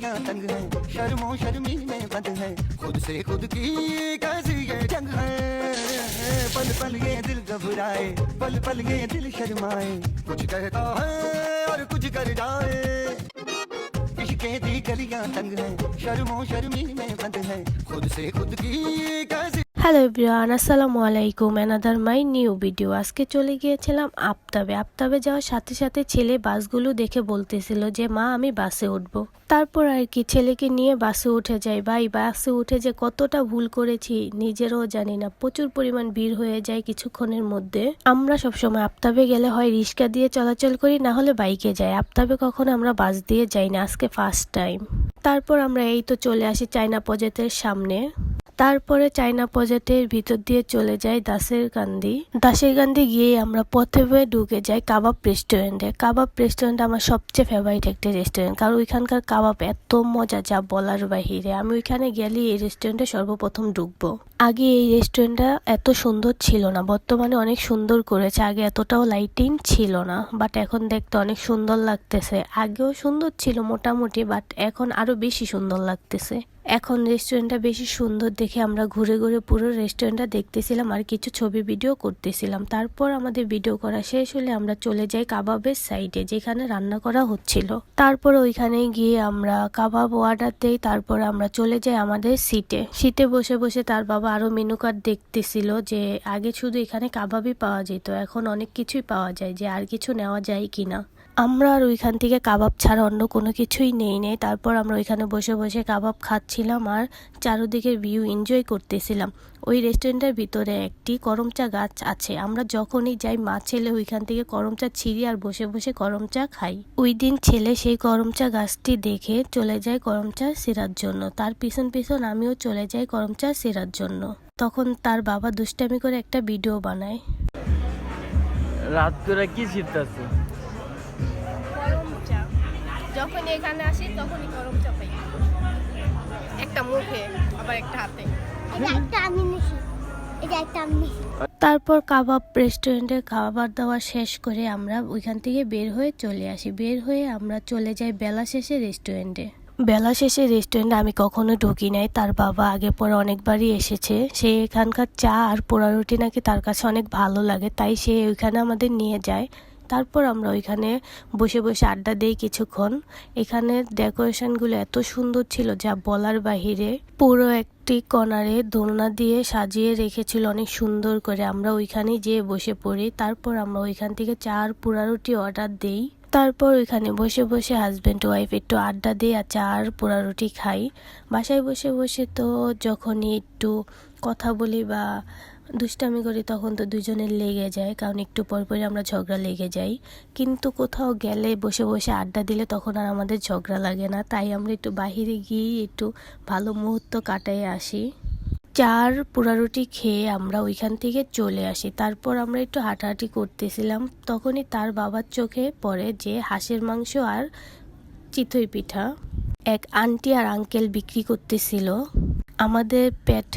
गलियां तंग है, शर्मो शर्मी में बंद है, खुद से खुद की कैसी ये जंग है। पल पल ये दिल घबराए, पल पल ये दिल शर्माए, कुछ कहता है और कुछ कर जाए। इश्क़े दी गलियां तंग है, शर्मो शर्मी में बंद है, खुद से खुद की कैसी। হ্যালো এভরিওয়ান, আসসালামু আলাইকুম। Another my new video. আজকে চলে গিয়েছিলাম আফতাবে যাওয়ার সাথে সাথে ছেলে বাসগুলো দেখে বলতেছিল যে মা আমি বাসে উঠবো। তারপর আর কি ছেলেকে নিয়ে বাসে উঠে যাই। ভাই বাসে উঠে যে কতটা ভুল করেছি নিজেরও জানি না। প্রচুর পরিমাণ ভিড় হয়ে যায় কিছুক্ষণের মধ্যে। আমরা সবসময় আফতাবে গেলে হয় রিক্সা দিয়ে চলাচল করি, না হলে বাইকে যাই। আফতাবে কখনো আমরা বাস দিয়ে যাই না, আজকে ফার্স্ট টাইম। তারপর আমরা এই তো চলে আসি চায়না প্রজেক্টের সামনে। তারপরে চায়না প্রজেক্টের ভিতর দিয়ে চলে যাই দাসের কান্দি গিয়ে আমরা প্রথমে ঢুকে যাই কাবাব রেস্টুরেন্টে। কাবাব রেস্টুরেন্ট আমার সবচেয়ে ফেভারিট একটা রেস্টুরেন্ট, কারণ ওইখানকার কাবাব এত মজা যা বলার বাহিরে। আমি ওইখানে গেলে এই রেস্টুরেন্টে সর্বপ্রথম ঢুকবো। আগে এই রেস্টুরেন্টটা এত সুন্দর ছিল না, বর্তমানে অনেক সুন্দর করেছে। আগে এতটাও লাইটিং ছিল না, বাট এখন দেখতে অনেক সুন্দর লাগতেছে। আগেও সুন্দর ছিল মোটামুটি, বাট এখন আরো বেশি সুন্দর লাগতেছে। এখন রেস্টুরেন্টটা বেশি সুন্দর দেখে আমরা ঘুরে ঘুরে পুরো রেস্টুরেন্টটা দেখতেছিলাম আর কিছু ছবি ভিডিও করতেছিলাম। তারপর আমাদের ভিডিও করা শেষ হলে আমরা চলে যাই কাবাবের সাইডে যেখানে রান্না করা হচ্ছিল। তারপর ওইখানে গিয়ে আমরা কাবাব অর্ডার দেই। তারপর আমরা চলে যাই আমাদের সিটে বসে বসে তার বাবা আরো মেনু কার্ড দেখতেছিল যে আগে শুধু এখানে কাবাবই পাওয়া যেত, এখন অনেক কিছুই পাওয়া যায়, যে আর কিছু নেওয়া যায় কিনা। আমরা আর ওইখান থেকে কাবাব ছাড়া অন্য কোনো কিছুই নেই। তারপর আমরা ওইখানে বসে বসে কাবাব খাচ্ছিলাম আর চারদিকের ভিউ এনজয় করতেছিলাম। ওই রেস্টুরেন্টের ভিতরে একটি করমচা গাছ আছে। আমরা যখনই যাই মা ছেলে ওইখান থেকে করমচা ছিঁড়ি আর বসে বসে করমচা খাই। ওই দিন ছেলে সেই করমচা গাছটি দেখে চলে যায় করমচা ছিঁড়ার জন্য, তার পিছন পিছন আমিও চলে যাই করমচা ছিঁড়ার জন্য। তখন তার বাবা দুষ্টামি করে একটা ভিডিও বানায়। রাত করে কি ছিঁড়তেছে? যখন এখানে আসি তখনই করমচা পাই, একটা মুখে আবার একটা হাতে। তারপর কাবাব রেস্টুরেন্টে খাবার দাবার শেষ করে আমরা ওইখান থেকে বের হয়ে চলে আসি। বের হয়ে আমরা চলে যাই বেলা শেষে রেস্টুরেন্টে আমি কখনো ঢুকি নাই। তার বাবা আগে পরে অনেকবারই এসেছে। সে এখানকার চা আর পোড়া রুটি নাকি তার কাছে অনেক ভালো লাগে, তাই সে ওইখানে আমাদের নিয়ে যায়। তারপর আমরা ওইখানে বসে বসে আড্ডা দিই কিছুক্ষণ। এখানে ডেকোরেশনগুলো এত সুন্দর ছিল যা বলার বাহিরে। পুরো একটি কর্নারে দোলনা দিয়ে সাজিয়ে রেখেছিল অনেক সুন্দর করে। আমরা ওইখানেই যেয়ে বসে পড়ি। তারপর আমরা ওইখান থেকে চা আর পোড়া রুটি অর্ডার দিই। তারপর ওইখানে বসে বসে হাজব্যান্ড ওয়াইফ একটু আড্ডা দিই আর চা আর পোড়া রুটি খাই। বাসায় বসে বসে তো যখনই একটু কথা বলি বা দুষ্টামি করি তখন তো দুজনের লেগে যায়, কারণ একটু পর পরে আমরা ঝগড়া লেগে যাই। কিন্তু কোথাও গেলে বসে বসে আড্ডা দিলে তখন আর আমাদের ঝগড়া লাগে না, তাই আমরা একটু বাহিরে গিয়ে একটু ভালো মুহূর্ত কাটাই আসি। চার পোড়া রুটি খেয়ে আমরা ওইখান থেকে চলে আসি। তারপর আমরা একটু হাঁটাহাঁটি করতেছিলাম, তখনই তার বাবার চোখে পড়ে যে হাঁসের মাংস আর চিতই পিঠা এক আন্টি আর আঙ্কেল বিক্রি করতেছিল। আমাদের পেট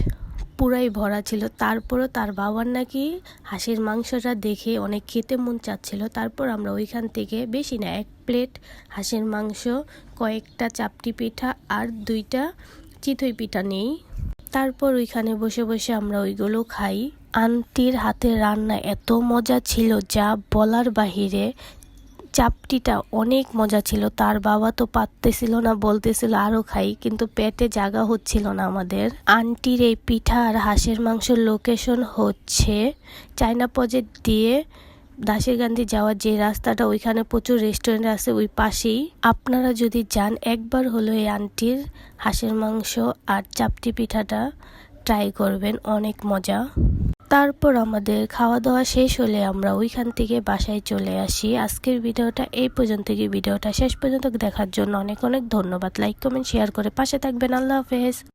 পুরাই ভরা ছিল। তারপরও তার বাবার নাকি হাঁসের মাংসটা দেখে অনেক খেতে মন চাচ্ছিল। তারপর আমরা ওইখান থেকে বেশি না, 1 প্লেট হাঁসের মাংস, কয়েকটা চাপটি পিঠা আর 2টা চিতই পিঠা নেই। তারপর ওইখানে বসে বসে আমরা ওইগুলো খাই। আন্টির হাতের রান্না এত মজা ছিল যা বলার বাহিরে। চাপটিটা অনেক মজা ছিল। তার বাবা তো পারতেছিল না, বলতেছিল আরো খাই, কিন্তু পেটে জায়গা হচ্ছিল না আমাদের। আন্টির এই পিঠা আর হাঁসের মাংসের লোকেশন হচ্ছে চায়না প্রজেক্ট দিয়ে দাসেরকান্দি যাওয়ার যে রাস্তাটা, ওইখানে প্রচুর রেস্টুরেন্ট আছে ওই পাশেই। আপনারা যদি যান একবার হলো এই আন্টির হাঁসের মাংস আর চাপটি পিঠাটা ট্রাই করবেন, অনেক মজা। তারপর আমাদের খাওয়া দাওয়া শেষ হলে আমরা ওইখান থেকে বাসায় চলে আসি। আজকের ভিডিওটা এই পর্যন্ত। ভিডিওটা শেষ পর্যন্ত দেখার জন্য অনেক অনেক ধন্যবাদ। লাইক কমেন্ট শেয়ার করে পাশে থাকবেন। আল্লাহ হাফেজ।